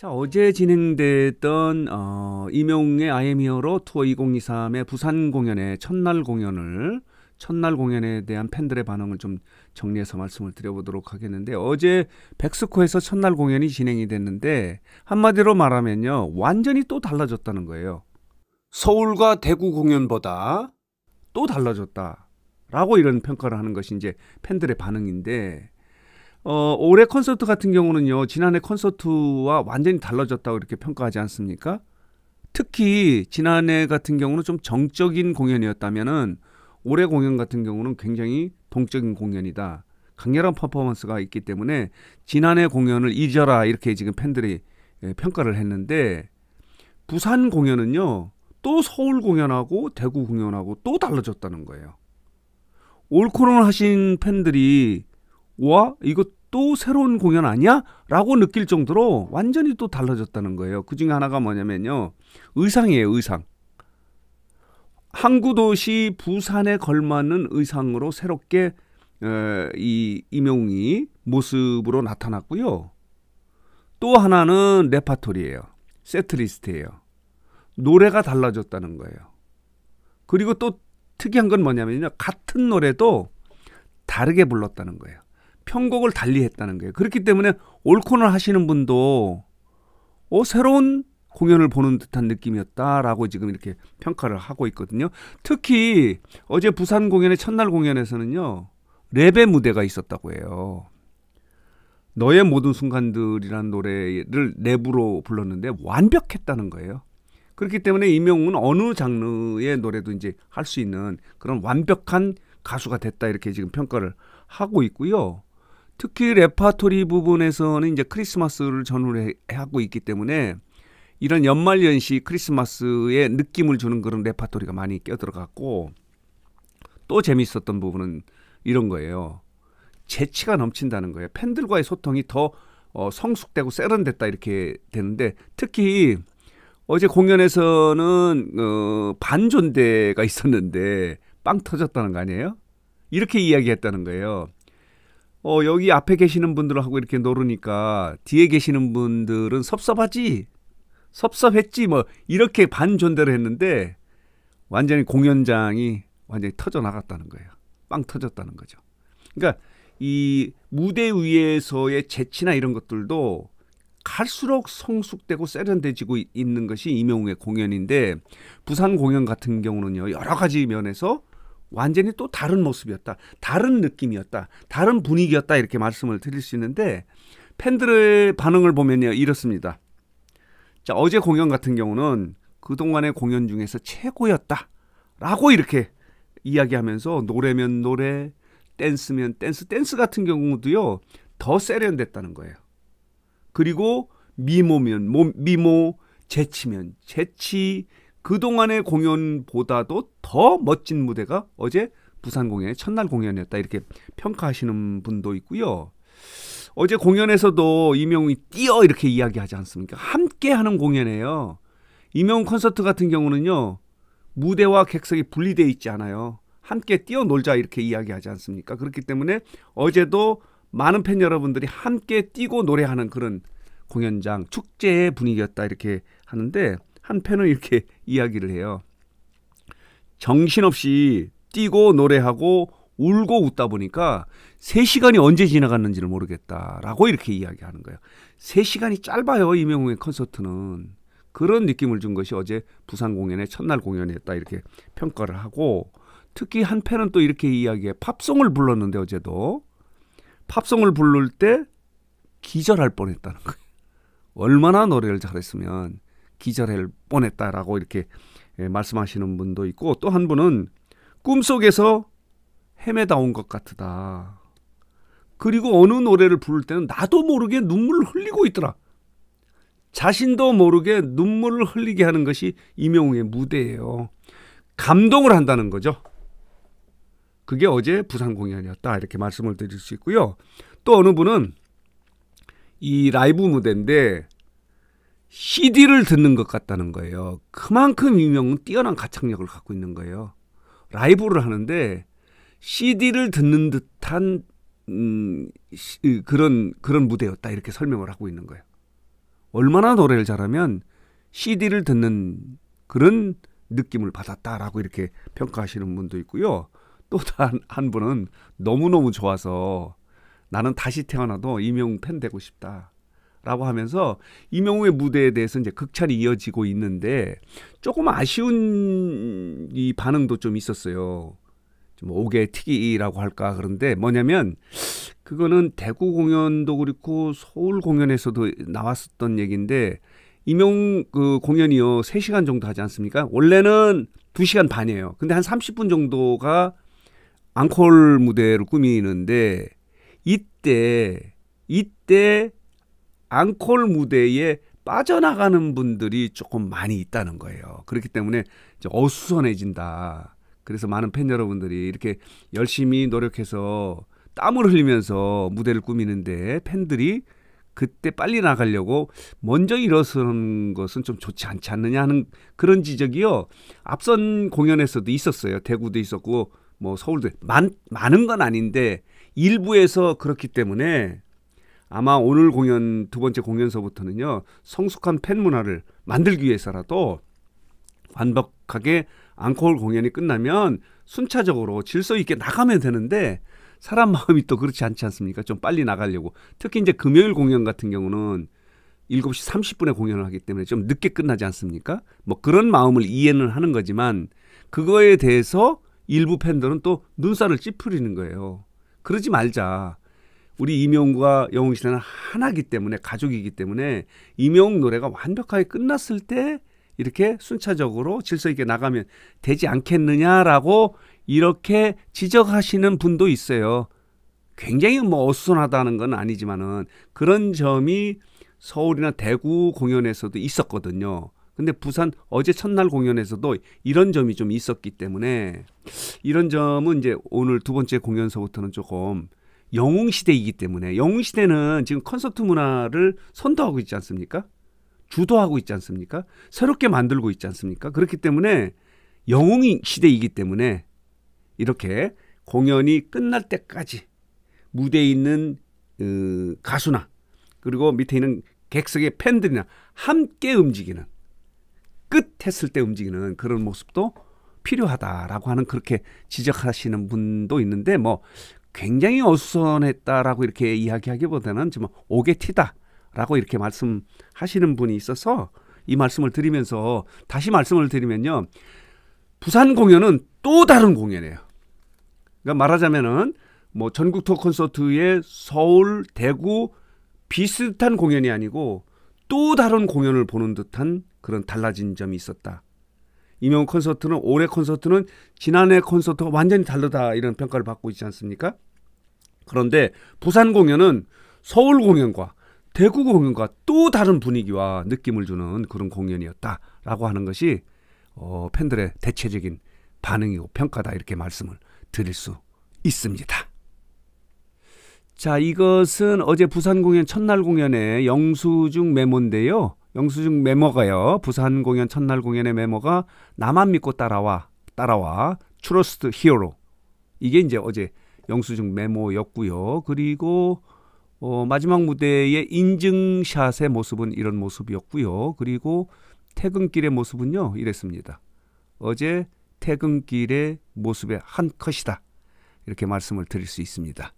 자, 어제 진행됐던 임영웅의 I am Hero 투어 2023의 부산 공연의 첫날 공연에 대한 팬들의 반응을 좀 정리해서 말씀을 드려보도록 하겠는데, 어제 백스코에서 첫날 공연이 진행이 됐는데 한마디로 말하면요, 완전히 또 달라졌다는 거예요. 서울과 대구 공연보다 또 달라졌다라고 이런 평가를 하는 것이 이제 팬들의 반응인데, 올해 콘서트 같은 경우는요, 지난해 콘서트와 완전히 달라졌다고 이렇게 평가하지 않습니까? 특히 지난해 같은 경우는 좀 정적인 공연이었다면은 올해 공연 같은 경우는 굉장히 동적인 공연이다. 강렬한 퍼포먼스가 있기 때문에 지난해 공연을 잊어라, 이렇게 지금 팬들이 평가를 했는데, 부산 공연은요, 또 서울 공연하고 대구 공연하고 또 달라졌다는 거예요. 올 코너 하신 팬들이 와, 이거 또 새로운 공연 아니야? 라고 느낄 정도로 완전히 또 달라졌다는 거예요. 그 중에 하나가 뭐냐면요, 의상이에요. 의상. 항구도시 부산에 걸맞는 의상으로 새롭게 이 임영웅이 모습으로 나타났고요. 또 하나는 레파토리예요. 세트리스트예요. 노래가 달라졌다는 거예요. 그리고 또 특이한 건 뭐냐면요, 같은 노래도 다르게 불렀다는 거예요. 편곡을 달리 했다는 거예요. 그렇기 때문에 올 코너 하시는 분도 새로운 공연을 보는 듯한 느낌이었다라고 지금 이렇게 평가를 하고 있거든요. 특히 어제 부산 공연의 첫날 공연에서는요, 랩의 무대가 있었다고 해요. 너의 모든 순간들이라는 노래를 랩으로 불렀는데 완벽했다는 거예요. 그렇기 때문에 임영웅은 어느 장르의 노래도 이제 할 수 있는 그런 완벽한 가수가 됐다, 이렇게 지금 평가를 하고 있고요. 특히 레파토리 부분에서는 이제 크리스마스를 전후로 하고 있기 때문에 이런 연말연시 크리스마스의 느낌을 주는 그런 레파토리가 많이 껴들어갔고, 또 재밌었던 부분은 이런 거예요. 재치가 넘친다는 거예요. 팬들과의 소통이 더 성숙되고 세련됐다, 이렇게 되는데, 특히 어제 공연에서는 반존대가 있었는데 빵 터졌다는 거 아니에요? 이렇게 이야기했다는 거예요. 여기 앞에 계시는 분들하고 이렇게 노르니까 뒤에 계시는 분들은 섭섭했지 뭐, 이렇게 반존대를 했는데 완전히 공연장이 완전히 터져 나갔다는 거예요. 빵 터졌다는 거죠. 그러니까 이 무대 위에서의 재치나 이런 것들도 갈수록 성숙되고 세련돼지고 있는 것이 임영웅의 공연인데, 부산 공연 같은 경우는요, 여러 가지 면에서 완전히 또 다른 모습이었다, 다른 느낌이었다, 다른 분위기였다, 이렇게 말씀을 드릴 수 있는데, 팬들의 반응을 보면요, 이렇습니다. 자, 어제 공연 같은 경우는 그동안의 공연 중에서 최고였다 라고 이렇게 이야기하면서, 노래면 노래, 댄스면 댄스 같은 경우도요, 더 세련됐다는 거예요. 그리고 미모면 미모, 재치면 재치, 그동안의 공연보다도 더 멋진 무대가 어제 부산 공연의 첫날 공연이었다, 이렇게 평가하시는 분도 있고요. 어제 공연에서도 임영웅이 뛰어, 이렇게 이야기하지 않습니까? 함께 하는 공연이에요. 임영웅 콘서트 같은 경우는요, 무대와 객석이 분리되어 있지 않아요. 함께 뛰어놀자, 이렇게 이야기하지 않습니까? 그렇기 때문에 어제도 많은 팬 여러분들이 함께 뛰고 노래하는 그런 공연장, 축제의 분위기였다, 이렇게 하는데, 한 팬은 이렇게 이야기를 해요. 정신없이 뛰고 노래하고 울고 웃다 보니까 3시간이 언제 지나갔는지를 모르겠다라고 이렇게 이야기하는 거예요. 3시간이 짧아요, 임영웅의 콘서트는. 그런 느낌을 준 것이 어제 부산 공연의 첫날 공연이었다, 이렇게 평가를 하고, 특히 한 팬은 또 이렇게 이야기해. 팝송을 불렀는데 어제도 팝송을 부를 때 기절할 뻔했다는 거예요. 얼마나 노래를 잘했으면 기절할 뻔했다라고 이렇게 말씀하시는 분도 있고, 또 한 분은 꿈속에서 헤매다 온 것 같다. 그리고 어느 노래를 부를 때는 나도 모르게 눈물을 흘리고 있더라. 자신도 모르게 눈물을 흘리게 하는 것이 임영웅의 무대예요. 감동을 한다는 거죠. 그게 어제 부산 공연이었다, 이렇게 말씀을 드릴 수 있고요. 또 어느 분은 이 라이브 무대인데 CD를 듣는 것 같다는 거예요. 그만큼 임영웅은 뛰어난 가창력을 갖고 있는 거예요. 라이브를 하는데 CD를 듣는 듯한 그런 무대였다, 이렇게 설명을 하고 있는 거예요. 얼마나 노래를 잘하면 CD를 듣는 그런 느낌을 받았다라고 이렇게 평가하시는 분도 있고요. 또 한 분은 너무너무 좋아서 나는 다시 태어나도 이명웅 팬 되고 싶다라고 하면서 이명웅의 무대에 대해서 이제 극찬이 이어지고 있는데 조금 아쉬운 이 반응도 좀 있었어요. 좀 옥의 특이라고 할까. 그런데 뭐냐면 그거는 대구 공연도 그렇고 서울 공연에서도 나왔었던 얘기인데 이명웅 그 공연이요 3시간 정도 하지 않습니까? 원래는 2시간 반이에요. 근데 한 30분 정도가 앙콜 무대를 꾸미는데 이때 앙콜 무대에 빠져나가는 분들이 조금 많이 있다는 거예요. 그렇기 때문에 이제 어수선해진다. 그래서 많은 팬 여러분들이 이렇게 열심히 노력해서 땀을 흘리면서 무대를 꾸미는데 팬들이 그때 빨리 나가려고 먼저 일어서는 것은 좀 좋지 않지 않느냐 하는 그런 지적이요. 앞선 공연에서도 있었어요. 대구도 있었고 뭐 서울도 많은 건 아닌데 일부에서 그렇기 때문에 아마 오늘 공연 두 번째 공연서부터는요. 성숙한 팬 문화를 만들기 위해서라도 완벽하게 앙콜 공연이 끝나면 순차적으로 질서 있게 나가면 되는데 사람 마음이 또 그렇지 않지 않습니까? 좀 빨리 나가려고. 특히 이제 금요일 공연 같은 경우는 7시 30분에 공연을 하기 때문에 좀 늦게 끝나지 않습니까? 뭐 그런 마음을 이해는 하는 거지만 그거에 대해서 일부 팬들은 또 눈살을 찌푸리는 거예요. 그러지 말자. 우리 이명웅과 영웅시대는 하나이기 때문에 가족이기 때문에 이명웅 노래가 완벽하게 끝났을 때 이렇게 순차적으로 질서 있게 나가면 되지 않겠느냐라고 이렇게 지적하시는 분도 있어요. 굉장히 뭐 어수선하다는 건 아니지만은 그런 점이 서울이나 대구 공연에서도 있었거든요. 근데 부산 어제 첫날 공연에서도 이런 점이 좀 있었기 때문에 이런 점은 이제 오늘 두 번째 공연서부터는 조금 영웅시대이기 때문에 영웅시대는 지금 콘서트 문화를 선도하고 있지 않습니까? 주도하고 있지 않습니까? 새롭게 만들고 있지 않습니까? 그렇기 때문에 영웅시대이기 때문에 이렇게 공연이 끝날 때까지 무대에 있는 가수나 그리고 밑에 있는 객석의 팬들이나 함께 움직이는 끝했을 때 움직이는 그런 모습도 필요하다라고 하는 그렇게 지적하시는 분도 있는데 뭐 굉장히 어수선했다라고 이렇게 이야기하기보다는 좀 옥의 티다라고 이렇게 말씀하시는 분이 있어서 이 말씀을 드리면서 다시 말씀을 드리면요. 부산 공연은 또 다른 공연이에요. 그러니까 말하자면은 뭐 전국 투어 콘서트의 서울, 대구 비슷한 공연이 아니고 또 다른 공연을 보는 듯한 그런 달라진 점이 있었다. 이명웅 콘서트는 올해 콘서트는 지난해 콘서트와 완전히 다르다 이런 평가를 받고 있지 않습니까? 그런데 부산 공연은 서울 공연과 대구 공연과 또 다른 분위기와 느낌을 주는 그런 공연이었다라고 하는 것이 팬들의 대체적인 반응이고 평가다 이렇게 말씀을 드릴 수 있습니다. 자, 이것은 어제 부산 공연 첫날 공연의 영수증 메모인데요. 영수증 메모가요. 부산 공연 첫날 공연의 메모가 나만 믿고 따라와 Trust Hero. 이게 이제 어제 영수증 메모였고요. 그리고 마지막 무대의 인증샷의 모습은 이런 모습이었고요. 그리고 퇴근길의 모습은요. 이랬습니다. 어제 퇴근길의 모습의 한 컷이다. 이렇게 말씀을 드릴 수 있습니다.